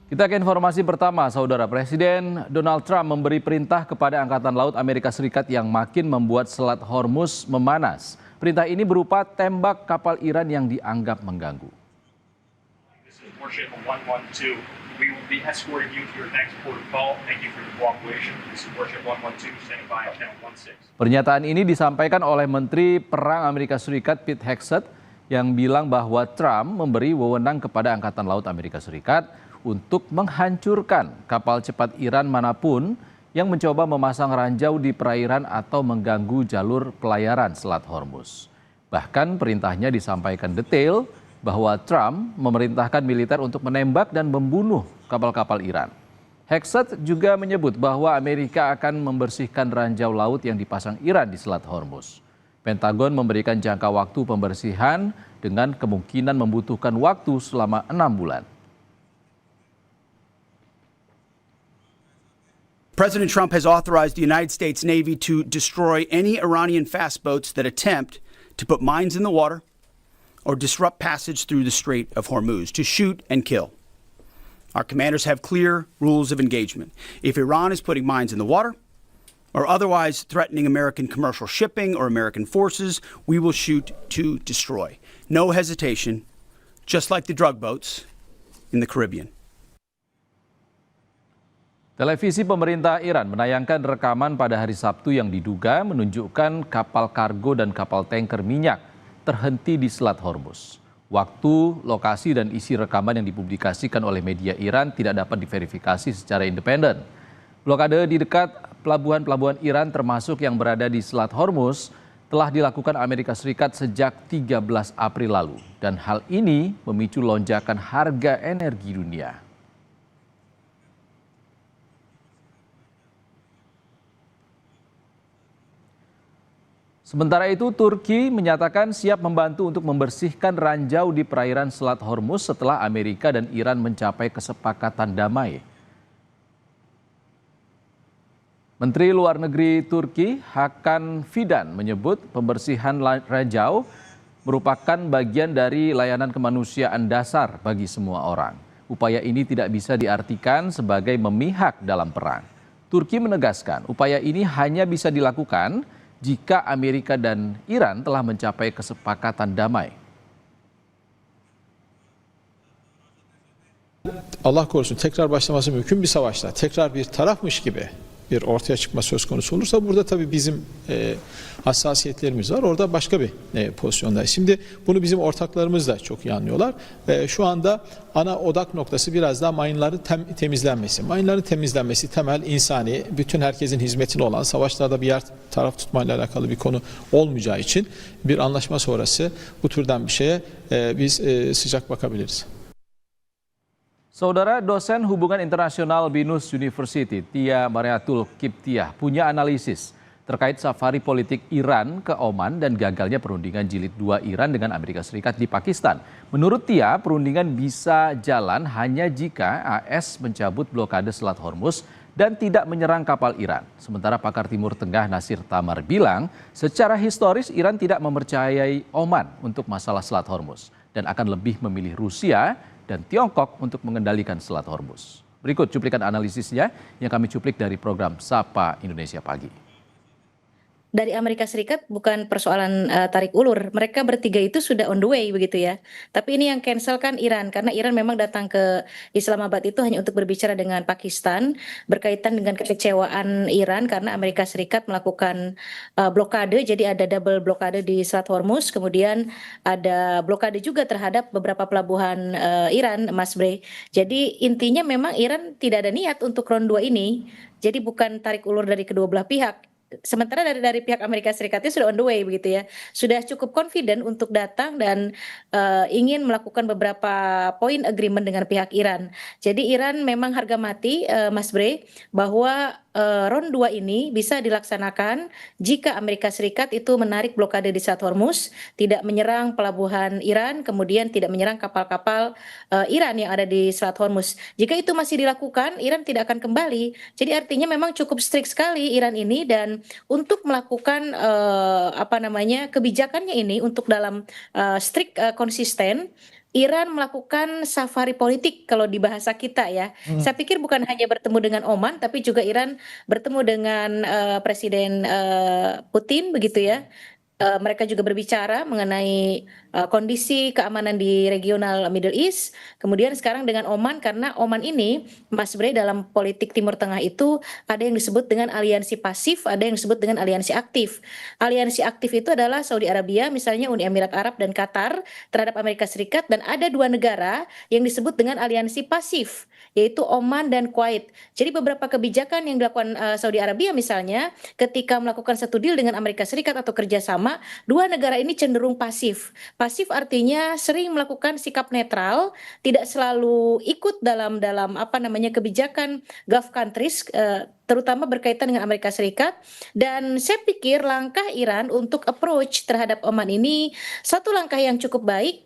Kita ke informasi pertama, Saudara. Presiden Donald Trump memberi perintah kepada Angkatan Laut Amerika Serikat yang makin membuat Selat Hormuz memanas. Perintah ini berupa tembak kapal Iran yang dianggap mengganggu. This is Warship 112. We will be escorting you to your next port of call. Thank you for the cooperation. This is Warship 112 standing by at 1016. Pernyataan ini disampaikan oleh Menteri Perang Amerika Serikat Pete Hegseth yang bilang bahwa Trump memberi wewenang kepada Angkatan Laut Amerika Serikat untuk menghancurkan kapal cepat Iran manapun yang mencoba memasang ranjau di perairan atau mengganggu jalur pelayaran Selat Hormuz. Bahkan perintahnya disampaikan detail bahwa Trump memerintahkan militer untuk menembak dan membunuh kapal-kapal Iran. Hegseth juga menyebut bahwa Amerika akan membersihkan ranjau laut yang dipasang Iran di Selat Hormuz. Pentagon memberikan jangka waktu pembersihan dengan kemungkinan membutuhkan waktu selama 6 bulan. President Trump has authorized the United States Navy to destroy any Iranian fast boats that attempt to put mines in the water or disrupt passage through the Strait of Hormuz, to shoot and kill. Our commanders have clear rules of engagement. If Iran is putting mines in the water or otherwise threatening American commercial shipping or American forces, we will shoot to destroy. No hesitation, just like the drug boats in the Caribbean. Televisi pemerintah Iran menayangkan rekaman pada hari Sabtu yang diduga menunjukkan kapal kargo dan kapal tanker minyak terhenti di Selat Hormuz. Waktu, lokasi, dan isi rekaman yang dipublikasikan oleh media Iran tidak dapat diverifikasi secara independen. Blokade di dekat pelabuhan-pelabuhan Iran termasuk yang berada di Selat Hormuz telah dilakukan Amerika Serikat sejak 13 April lalu. Dan hal ini memicu lonjakan harga energi dunia. Sementara itu, Turki menyatakan siap membantu untuk membersihkan ranjau di perairan Selat Hormuz setelah Amerika dan Iran mencapai kesepakatan damai. Menteri Luar Negeri Turki, Hakan Fidan, menyebut pembersihan ranjau merupakan bagian dari layanan kemanusiaan dasar bagi semua orang. Upaya ini tidak bisa diartikan sebagai memihak dalam perang. Turki menegaskan upaya ini hanya bisa dilakukan jika Amerika dan Iran telah mencapai kesepakatan damai. Allah korusun tekrar başlaması mümkün bir savaşta tekrar bir tarafmış gibi bir ortaya çıkma söz konusu olursa burada tabii bizim hassasiyetlerimiz var. Orada başka bir pozisyondayız. Şimdi bunu bizim ortaklarımız da çok iyi anlıyorlar. Şu anda ana odak noktası biraz daha mayınların temizlenmesi. Mayınların temizlenmesi temel insani, bütün herkesin hizmetine olan, savaşlarda bir yer taraf tutmayla alakalı bir konu olmayacağı için bir anlaşma sonrası bu türden bir şeye biz sıcak bakabiliriz. Saudara, dosen hubungan internasional BINUS University, Tia Mariatul Kiptiah, punya analisis terkait safari politik Iran ke Oman dan gagalnya perundingan jilid 2 Iran dengan Amerika Serikat di Pakistan. Menurut Tia, perundingan bisa jalan hanya jika AS mencabut blokade Selat Hormuz dan tidak menyerang kapal Iran. Sementara pakar Timur Tengah Nasir Tamar bilang, secara historis Iran tidak mempercayai Oman untuk masalah Selat Hormuz dan akan lebih memilih Rusia dan Tiongkok untuk mengendalikan Selat Hormuz. Berikut cuplikan analisisnya yang kami cuplik dari program Sapa Indonesia Pagi. Dari Amerika Serikat bukan persoalan tarik ulur, mereka bertiga itu sudah on the way begitu ya. Tapi ini yang cancel kan Iran, karena Iran memang datang ke Islamabad itu hanya untuk berbicara dengan Pakistan berkaitan dengan kekecewaan Iran karena Amerika Serikat melakukan blokade, jadi ada double blokade di Selat Hormuz, kemudian ada blokade juga terhadap beberapa pelabuhan Iran, Mas Bre. Jadi intinya memang Iran tidak ada niat untuk round 2 ini, jadi bukan tarik ulur dari kedua belah pihak. Sementara dari pihak Amerika Serikatnya sudah on the way begitu ya, sudah cukup confident untuk datang dan ingin melakukan beberapa poin agreement dengan pihak Iran. Jadi Iran memang harga mati, Mas Bre, bahwa round 2 ini bisa dilaksanakan jika Amerika Serikat itu menarik blokade di Selat Hormuz, tidak menyerang pelabuhan Iran, kemudian tidak menyerang kapal-kapal Iran yang ada di Selat Hormuz. Jika itu masih dilakukan, Iran tidak akan kembali. Jadi artinya memang cukup strict sekali Iran ini, dan untuk melakukan kebijakannya ini untuk dalam strict konsisten, Iran melakukan safari politik kalau di bahasa kita ya. Saya pikir bukan hanya bertemu dengan Oman, tapi juga Iran bertemu dengan Presiden Putin begitu ya. Mereka juga berbicara mengenai kondisi keamanan di regional Middle East. Kemudian sekarang dengan Oman, karena Oman ini, Mas Bray, dalam politik Timur Tengah itu ada yang disebut dengan aliansi pasif, ada yang disebut dengan aliansi aktif. Aliansi aktif itu adalah Saudi Arabia, misalnya Uni Emirat Arab dan Qatar terhadap Amerika Serikat, dan ada 2 negara yang disebut dengan aliansi pasif, yaitu Oman dan Kuwait. Jadi beberapa kebijakan yang dilakukan Saudi Arabia misalnya, ketika melakukan satu deal dengan Amerika Serikat atau kerjasama, 2 negara ini cenderung pasif. Pasif artinya sering melakukan sikap netral, tidak selalu ikut dalam kebijakan Gulf countries, terutama berkaitan dengan Amerika Serikat. Dan saya pikir langkah Iran untuk approach terhadap Oman ini satu langkah yang cukup baik.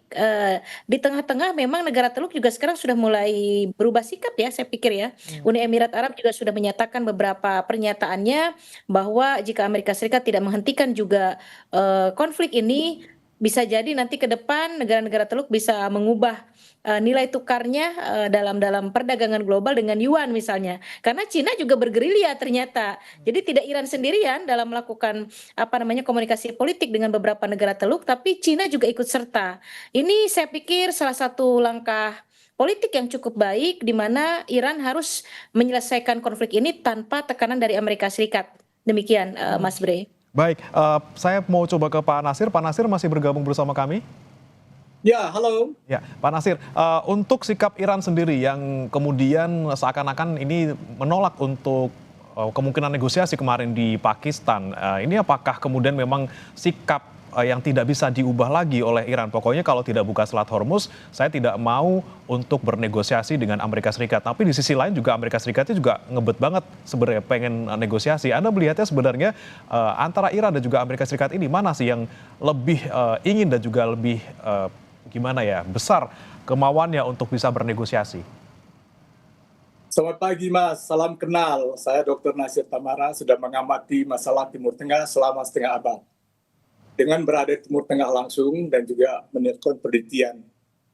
Di tengah-tengah memang negara Teluk juga sekarang sudah mulai berubah sikap ya, saya pikir ya. Uni Emirat Arab juga sudah menyatakan beberapa pernyataannya bahwa jika Amerika Serikat tidak menghentikan juga konflik ini, bisa jadi nanti ke depan negara-negara Teluk bisa mengubah nilai tukarnya dalam perdagangan global dengan yuan misalnya. Karena Cina juga bergerilya ternyata. Jadi tidak Iran sendirian dalam melakukan komunikasi politik dengan beberapa negara Teluk, tapi Cina juga ikut serta. Ini saya pikir salah satu langkah politik yang cukup baik di mana Iran harus menyelesaikan konflik ini tanpa tekanan dari Amerika Serikat. Demikian Mas Bray. Baik, saya mau coba ke Pak Nasir. Pak Nasir masih bergabung bersama kami? Ya, halo. Ya, Pak Nasir, untuk sikap Iran sendiri yang kemudian seakan-akan ini menolak untuk kemungkinan negosiasi kemarin di Pakistan, ini apakah kemudian memang sikap yang tidak bisa diubah lagi oleh Iran? Pokoknya kalau tidak buka Selat Hormuz, saya tidak mau untuk bernegosiasi dengan Amerika Serikat. Tapi di sisi lain juga Amerika Serikatnya juga ngebet banget sebenarnya pengen negosiasi. Anda melihatnya sebenarnya antara Iran dan juga Amerika Serikat ini mana sih yang lebih ingin dan juga lebih besar kemauannya untuk bisa bernegosiasi? Selamat pagi Mas, salam kenal. Saya Dr. Nasir Tamara, sudah mengamati masalah Timur Tengah selama setengah abad. Dengan berada di Timur Tengah langsung dan juga melakukan penelitian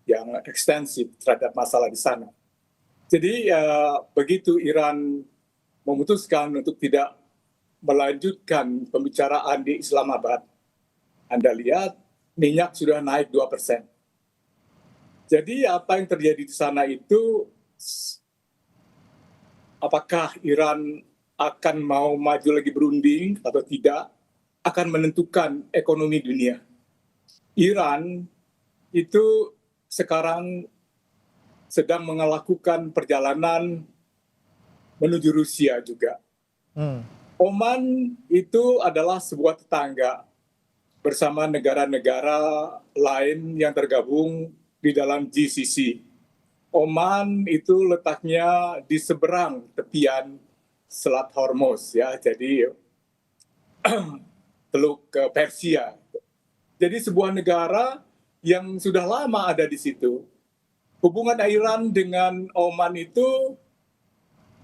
yang ekstensif terhadap masalah di sana. Jadi begitu Iran memutuskan untuk tidak melanjutkan pembicaraan di Islamabad, Anda lihat minyak sudah naik 2%. Jadi apa yang terjadi di sana itu, apakah Iran akan mau maju lagi berunding atau tidak, akan menentukan ekonomi dunia. Iran itu sekarang sedang melakukan perjalanan menuju Rusia juga. Oman itu adalah sebuah tetangga bersama negara-negara lain yang tergabung di dalam GCC. Oman itu letaknya di seberang tepian Selat Hormuz ya, jadi Teluk Persia. Jadi sebuah negara yang sudah lama ada di situ. Hubungan Iran dengan Oman itu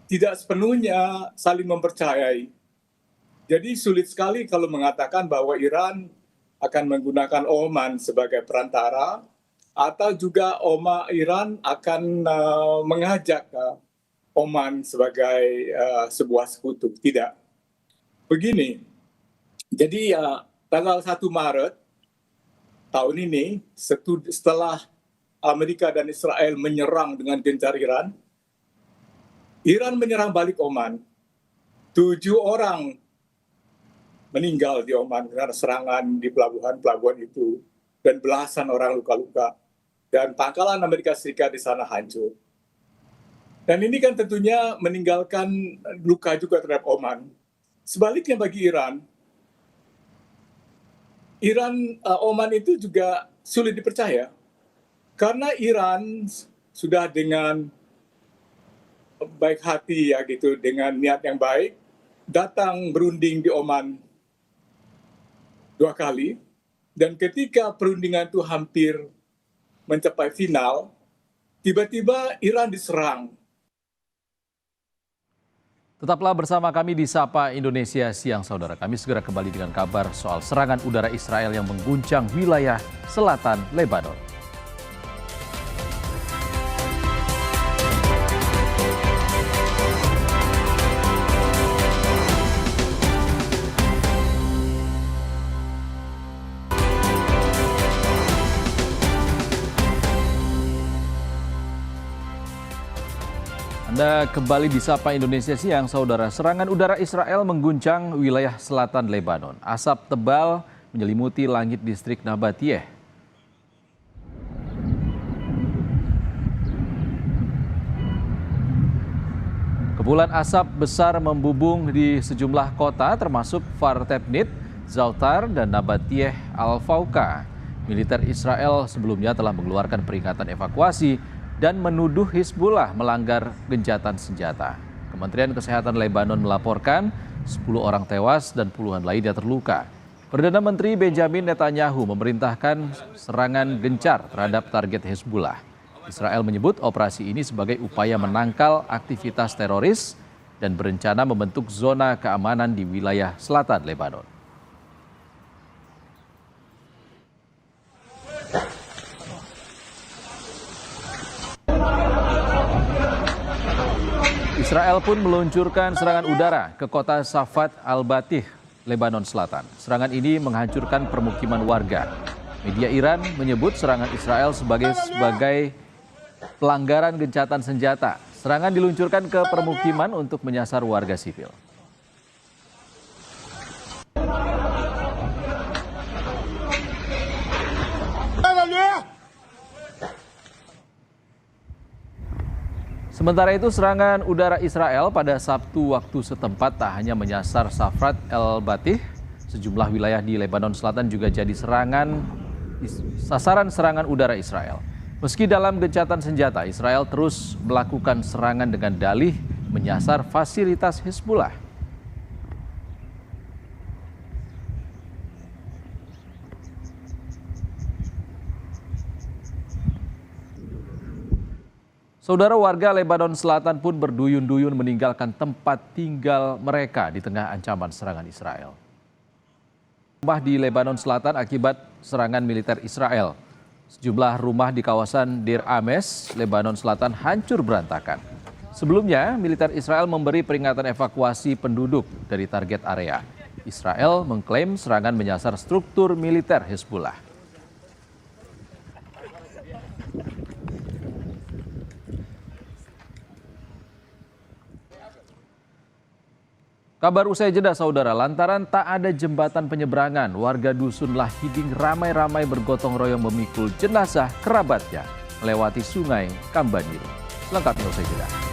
tidak sepenuhnya saling mempercayai. Jadi sulit sekali kalau mengatakan bahwa Iran akan menggunakan Oman sebagai perantara, atau juga Iran akan mengajak Oman sebagai sebuah sekutu. Tidak. Begini, jadi tanggal 1 Maret tahun ini, setelah Amerika dan Israel menyerang dengan gencar Iran, Iran menyerang balik Oman. 7 orang meninggal di Oman karena serangan di pelabuhan-pelabuhan itu, dan belasan orang luka-luka. Dan pangkalan Amerika Serikat di sana hancur. Dan ini kan tentunya meninggalkan luka juga terhadap Oman. Sebaliknya bagi Iran, Oman itu juga sulit dipercaya. Karena Iran sudah dengan baik hati ya gitu, dengan niat yang baik, datang berunding di Oman 2 kali. Dan ketika perundingan itu hampir mencapai final, tiba-tiba Iran diserang. Tetaplah bersama kami di Sapa Indonesia Siang, saudara. Kami segera kembali dengan kabar soal serangan udara Israel yang mengguncang wilayah selatan Lebanon. Anda kembali di Sapa Indonesia Siang, Saudara. Serangan udara Israel mengguncang wilayah selatan Lebanon. Asap tebal menyelimuti langit distrik Nabatiyeh. Kepulan asap besar membubung di sejumlah kota termasuk Fartebnit, Zautar, dan Nabatiyeh Al-Fauqa. Militer Israel sebelumnya telah mengeluarkan peringatan evakuasi dan menuduh Hizbullah melanggar gencatan senjata. Kementerian Kesehatan Lebanon melaporkan 10 orang tewas dan puluhan lainnya terluka. Perdana Menteri Benjamin Netanyahu memerintahkan serangan gencar terhadap target Hizbullah. Israel menyebut operasi ini sebagai upaya menangkal aktivitas teroris dan berencana membentuk zona keamanan di wilayah selatan Lebanon. Israel pun meluncurkan serangan udara ke kota Safat al-Batih, Lebanon Selatan. Serangan ini menghancurkan permukiman warga. Media Iran menyebut serangan Israel sebagai pelanggaran gencatan senjata. Serangan diluncurkan ke permukiman untuk menyasar warga sipil. Sementara itu, serangan udara Israel pada Sabtu waktu setempat tak hanya menyasar Safat al-Batih, sejumlah wilayah di Lebanon Selatan juga jadi sasaran serangan udara Israel. Meski dalam gencatan senjata, Israel terus melakukan serangan dengan dalih menyasar fasilitas Hizbullah. Saudara, warga Lebanon Selatan pun berduyun-duyun meninggalkan tempat tinggal mereka di tengah ancaman serangan Israel. Rumah di Lebanon Selatan akibat serangan militer Israel. Sejumlah rumah di kawasan Dir Ames, Lebanon Selatan hancur berantakan. Sebelumnya, militer Israel memberi peringatan evakuasi penduduk dari target area. Israel mengklaim serangan menyasar struktur militer Hizbullah. Kabar usai jeda, Saudara, lantaran tak ada jembatan penyeberangan, warga dusun Lahiding ramai-ramai bergotong royong memikul jenazah kerabatnya melewati sungai Kambaniru. Lengkapnya usai jeda.